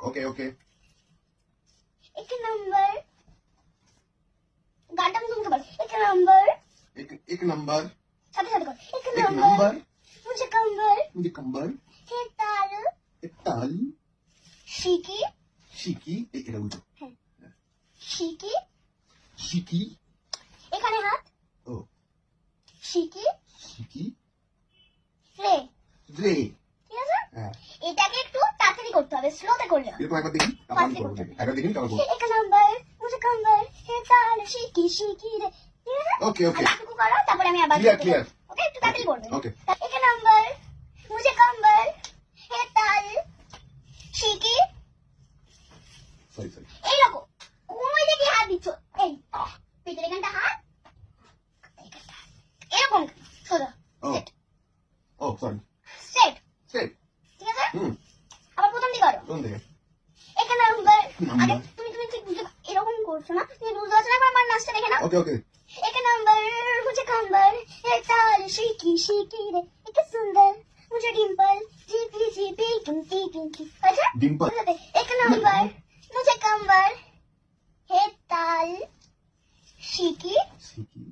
Okay okay एक number गाटा में तुमको बोल एक नंबर एक नंबर साथे साथे कर एक एक नंबर नंबर मुझे कंबर हे ताल एक ताल शिकी শিকি এটা উল্টো শিকি শিকি এখানে হাত ও শিকি শিকি রে রে ঠিক আছে হ্যাঁ এটাকে একটু তাড়াতাড়ি করতে হবে স্লোতে করলে হবে এরকম একবার দেখি তারপর আমি করবো একবার দেখি তারপর করবো एक नंबर मुझे कंबर हे ताल शिकी शिकी रे ঠিক আছে ওকে ওকে বাকিটুকু করো তারপরে আমি আবার Clear, clear. ওকে একটু তাড়াতাড়ি করবে Okay. एक नंबर मुझे कंबर हे ताल शिकी সরি সরি এইরকম কোন দিকে হাত দিচ্ছ এই পেটের এখানটা হাত এরকম সোজা ও ও সরি স্ট্রেট স্ট্রেট ঠিক আছে হুম আবার প্রথম দিকে করো কোন দিকে এক নাম্বার Number. আগে তুমি ঠিক বুঝে এরকম করছো না তুমি বুঝতে পারছো না একবার আমার নাচটা দেখে নাও ওকে ওকে एक नंबर मुझे कंबर है ताल शिकी शिकी रे एक सुंदर मुझे डिंपल जीपी जीपी गिनती गिनती अच्छा ডিম্পল एक नंबर मुझे कंबर है ताल शिकी শিকি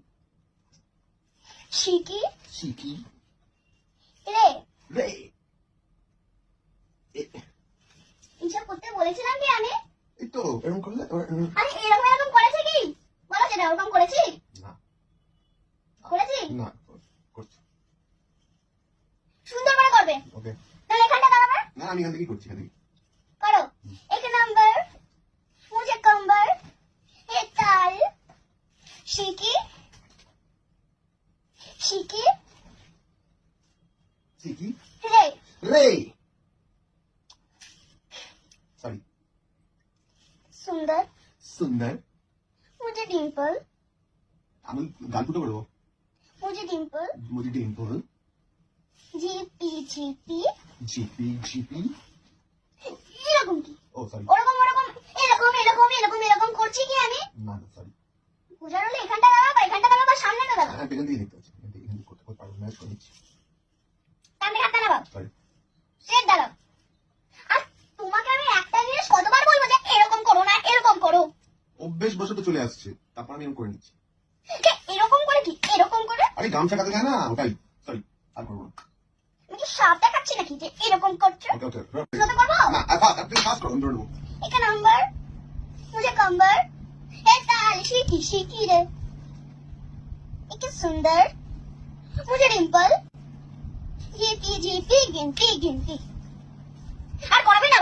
शिकी শিকি রে রে এইসব করতে বলেছিলাম কি আমি এই তো এরকম করলে আরে এরকম এরকম করেছে কি বলো সেটা ওরকম করেছি না করেছি না করছি সুন্দর করে করবে ওকে তাহলে এখানটা দাঁড়াবে না আমি এখান থেকেই করছি এখান থেকে करो एक नंबर मुझे कंबर है ताल शिकी शिकी শিকি रे রে সরি सुंदर সুন্দর मुझे डिंपल আমি গান ফুটো করবো मुझे डिंपल মুজি ডিম্পল जीपी जीपी জিপি জিপি এরকম কি ও সরি ওরকম ওরকম এরকম এরকম এরকম এরকম করছি কি আমি না না সরি বুঝার হলে এখানটা দাঁড়াবো এখানটা দাঁড়াবো সামনেটা দাঁড়াবো হ্যাঁ এখান থেকে দেখতে পাচ্ছি এখান থেকে করতে পারবো ম্যাচ করে নিচ্ছি সামনে হাতটা দাঁড়াবো সরি স্ট্রেট দাঁড়াও আর তোমাকে আমি একটা জিনিস কতবার বলবো যে এরকম করো না এরকম করো অভ্যেস বসে চলে আসছে তারপর আমি এরকম করে নিচ্ছি যে এরকম করে কি এরকম করে আরে গামছা কাটে যায় না ওটাই সরি আর করবো না আমি কি সাপ দেখাচ্ছি নাকি যে এরকম করছো ওকে ওকে স্লোতে করবো না আপনি ফাস্ট করুন ধরে নেবো एक नंबर मुझे कंबर है ताल शिकी शिकी रे एक सुंदर मुझे डिंपल जीपी जीपी गिनती गिनती আর করবে না